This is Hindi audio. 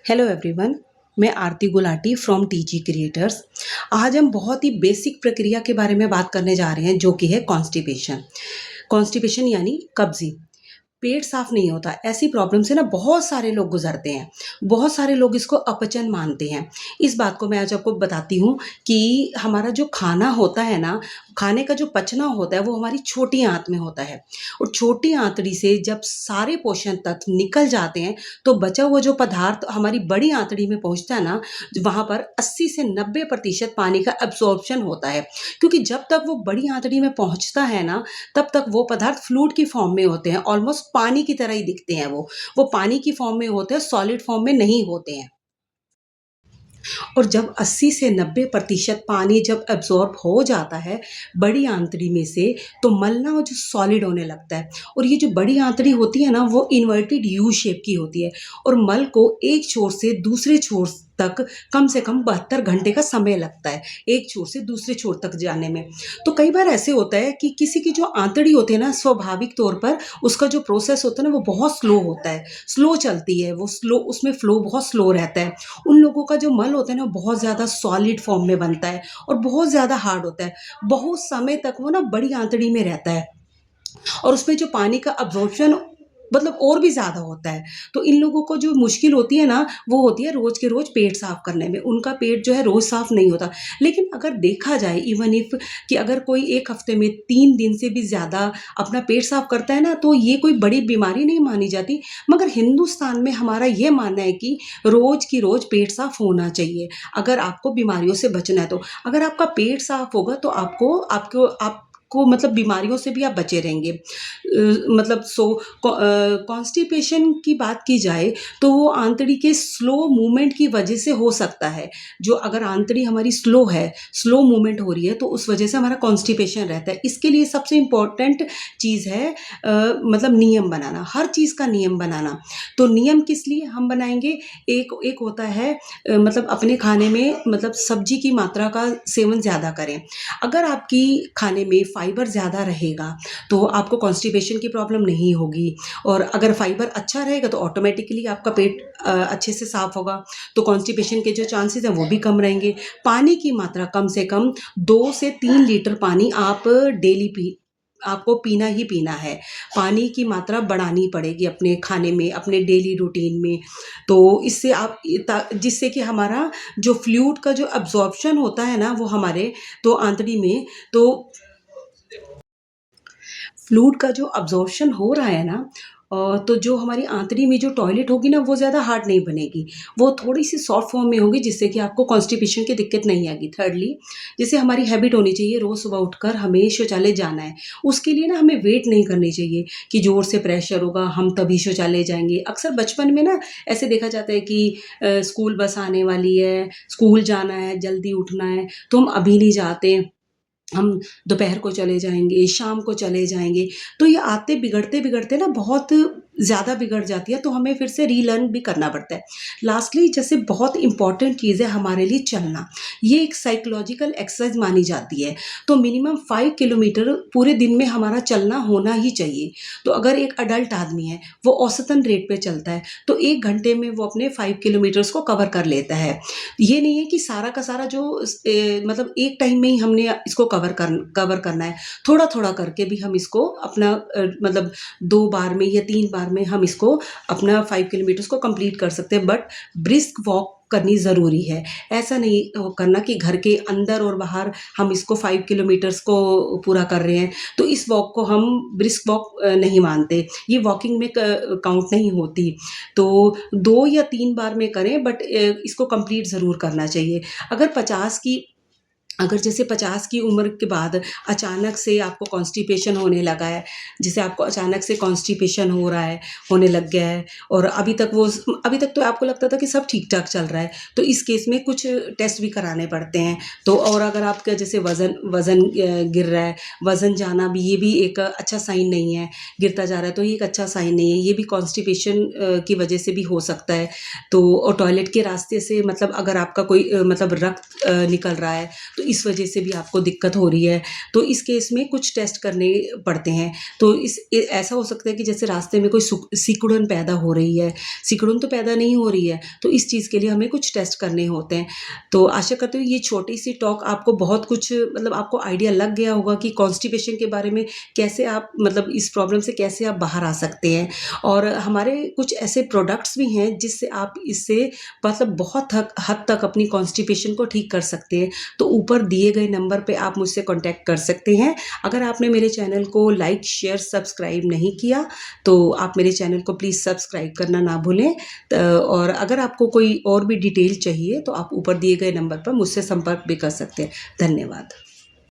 Hello everyone. मैं आरती गुलाटी फ्रॉम टीजी क्रिएटर्स। आज हम बहुत ही बेसिक प्रक्रिया के बारे में बात करने जा रहे हैं जो कि है कॉन्स्टिपेशन। कॉन्स्टिपेशन यानी कब्जी। पेट साफ नहीं होता, ऐसी प्रॉब्लम से ना बहुत सारे लोग गुजरते हैं। बहुत सारे लोग इसको अपचन मानते हैं। इस बात को मैं आज आपको बताती हूँ कि हमारा जो खाना होता है ना, खाने का जो पचना होता है वो हमारी छोटी आंत में होता है। और छोटी आंतड़ी से जब सारे पोषण तत्व निकल जाते हैं तो बचा हुआ जो पदार्थ हमारी बड़ी आंतड़ी में पहुंचता है ना, वहां पर 80 से 90% पानी का एब्जॉर्प्शन होता है। क्योंकि जब तक वो बड़ी आंतड़ी में पहुंचता है ना, तब तक वो पदार्थ फ्लूइड की फॉर्म में होते हैं, ऑलमोस्ट पानी की तरह ही दिखते हैं। वो पानी की फॉर्म में होते हैं, सॉलिड फॉर्म में नहीं होते हैं। और जब 80 से 90% पानी जब एब्जॉर्ब हो जाता है बड़ी आंतड़ी में से, तो मल ना वो जो सॉलिड होने लगता है। और ये जो बड़ी आंतड़ी होती है ना, वो इन्वर्टेड यू शेप की होती है। और मल को एक छोर से दूसरे छोर तक कम से कम 72 घंटे का समय लगता है, एक छोर से दूसरे छोर तक जाने में। तो कई बार ऐसे होता है कि किसी की जो आंतड़ी होती है ना, स्वाभाविक तौर पर उसका जो प्रोसेस होता है ना वो बहुत स्लो होता है, स्लो चलती है वो, स्लो, उसमें फ्लो बहुत स्लो रहता है। उन लोगों का जो मल होता है ना बहुत ज़्यादा सॉलिड फॉर्म में बनता है और बहुत ज़्यादा हार्ड होता है। बहुत समय तक वो ना बड़ी आंतड़ी में रहता है और उसमें जो पानी का अब्जॉर्प्शन मतलब और भी ज़्यादा होता है। तो इन लोगों को जो मुश्किल होती है ना, वो होती है रोज़ के रोज़ पेट साफ़ करने में। उनका पेट जो है रोज़ साफ़ नहीं होता। लेकिन अगर देखा जाए इवन इफ कि अगर कोई 1 हफ़्ते में 3 दिन से भी ज़्यादा अपना पेट साफ़ करता है ना, तो ये कोई बड़ी बीमारी नहीं मानी जाती। मगर हिंदुस्तान में हमारा ये मानना है कि रोज़ की रोज़ पेट साफ़ होना चाहिए, अगर आपको बीमारियों से बचना है तो। अगर आपका पेट साफ़ होगा तो आपको मतलब बीमारियों से भी आप बचे रहेंगे। मतलब कॉन्स्टिपेशन की बात की जाए तो वो आंतड़ी के स्लो मूवमेंट की वजह से हो सकता है। जो अगर आंतड़ी हमारी स्लो है, स्लो मूवमेंट हो रही है, तो उस वजह से हमारा कॉन्स्टिपेशन रहता है। इसके लिए सबसे इम्पोर्टेंट चीज़ है मतलब नियम बनाना, हर चीज़ का नियम बनाना। तो नियम किस लिए हम बनाएंगे? एक एक होता है मतलब अपने खाने में मतलब सब्जी की मात्रा का सेवन ज़्यादा करें। अगर आपकी खाने में फाइबर ज़्यादा रहेगा तो आपको कॉन्स्टिपेशन की प्रॉब्लम नहीं होगी। और अगर फाइबर अच्छा रहेगा तो ऑटोमेटिकली आपका पेट अच्छे से साफ होगा, तो कॉन्स्टिपेशन के जो चांसेस हैं वो भी कम रहेंगे। पानी की मात्रा कम से कम 2 से 3 लीटर पानी आप डेली आपको पीना ही पीना है। पानी की मात्रा बढ़ानी पड़ेगी अपने खाने में, अपने डेली रूटीन में। तो इससे जिससे कि हमारा जो फ्लूइड का जो अब्जॉर्प्शन होता है ना, वो हमारे तो आंतड़ी में तो फ्लूइड का जो अब्जॉर्प्शन हो रहा है ना, तो जो हमारी आंतड़ी में जो टॉयलेट होगी ना, वो ज़्यादा हार्ड नहीं बनेगी, वो थोड़ी-सी सॉफ्ट फॉर्म में होगी, जिससे कि आपको कॉन्स्टिपेशन की दिक्कत नहीं आएगी। थर्डली, जैसे हमारी हैबिट होनी चाहिए रोज़ सुबह उठकर हमें शौचालय जाना है। उसके लिए ना हमें वेट नहीं करनी चाहिए कि ज़ोर से प्रेशर होगा, हम तभी शौचालय जाएँगे। अक्सर बचपन में ना ऐसे देखा जाता है कि स्कूल बस आने वाली है, स्कूल जाना है, जल्दी उठना है, तो हम अभी नहीं जाते। हम दोपहर को चले जाएँगे, शाम को चले जाएँगे। तो ये आदतें बिगड़ते-बिगड़ते ना बहुत ज़्यादा बिगड़ जाती है, तो हमें फिर से रीलर्न भी करना पड़ता है। लास्टली, जैसे बहुत इम्पोर्टेंट चीज़ है हमारे लिए चलना। ये एक साइकोलॉजिकल एक्सरसाइज़ मानी जाती है। तो मिनिमम 5 किलोमीटर पूरे दिन में हमारा चलना होना ही चाहिए। तो अगर एक अडल्ट आदमी है, वो औसतन रेट पे चलता है, तो 1 घंटे में वो अपने 5 किलोमीटर्स को कवर कर लेता है। ये नहीं है कि सारा का सारा जो मतलब एक टाइम में ही हमने इसको कवर करना है। थोड़ा-थोड़ा करके भी हम इसको अपना मतलब 2 बार में या 3 बार में हम इसको अपना 5 किलोमीटर्स को कंप्लीट कर सकते हैं। बट ब्रिस्क वॉक करनी ज़रूरी है। ऐसा नहीं करना कि घर के अंदर और बाहर हम इसको 5 किलोमीटर्स को पूरा कर रहे हैं, तो इस वॉक को हम ब्रिस्क वॉक नहीं मानते। ये वॉकिंग में काउंट नहीं होती। तो 2 या 3 बार में करें, बट इसको कंप्लीट ज़रूर करना चाहिए। अगर जैसे 50 की उम्र के बाद अचानक से आपको कॉन्स्टिपेशन होने लगा है, जैसे आपको अचानक से कॉन्स्टिपेशन होने लग गया है, और अभी तक तो आपको लगता था कि सब ठीक-ठाक चल रहा है, तो इस केस में कुछ टेस्ट भी कराने पड़ते हैं। तो और अगर आपका जैसे वज़न गिर रहा है, वज़न जाना भी, ये भी एक अच्छा साइन नहीं है, गिरता जा रहा है तो ये एक अच्छा साइन नहीं है, ये भी कॉन्स्टिपेशन की वजह से भी हो सकता है। तो और टॉयलेट के रास्ते से मतलब अगर आपका कोई मतलब रक्त निकल रहा है, तो इस वजह से भी आपको दिक्कत हो रही है, तो इस केस में कुछ टेस्ट करने पड़ते हैं। तो ऐसा हो सकता है कि जैसे रास्ते में कोई सिकुड़न पैदा हो रही है, सिकुड़न तो पैदा नहीं हो रही है, तो इस चीज़ के लिए हमें कुछ टेस्ट करने होते हैं। तो आशा करती हूँ ये छोटी सी टॉक आपको बहुत कुछ मतलब आपको आइडिया लग गया होगा कि कॉन्स्टिपेशन के बारे में कैसे आप मतलब इस प्रॉब्लम से कैसे आप बाहर आ सकते हैं। और हमारे कुछ ऐसे प्रोडक्ट्स भी हैं जिससे आप इससे मतलब बहुत हद तक अपनी कॉन्स्टिपेशन को ठीक कर सकते हैं। तो ऊपर दिए गए नंबर पे आप मुझसे कॉन्टैक्ट कर सकते हैं। अगर आपने मेरे चैनल को लाइक, शेयर, सब्सक्राइब नहीं किया तो आप मेरे चैनल को प्लीज़ सब्सक्राइब करना ना भूलें। और अगर आपको कोई और भी डिटेल चाहिए तो आप ऊपर दिए गए नंबर पर मुझसे संपर्क भी कर सकते हैं। धन्यवाद।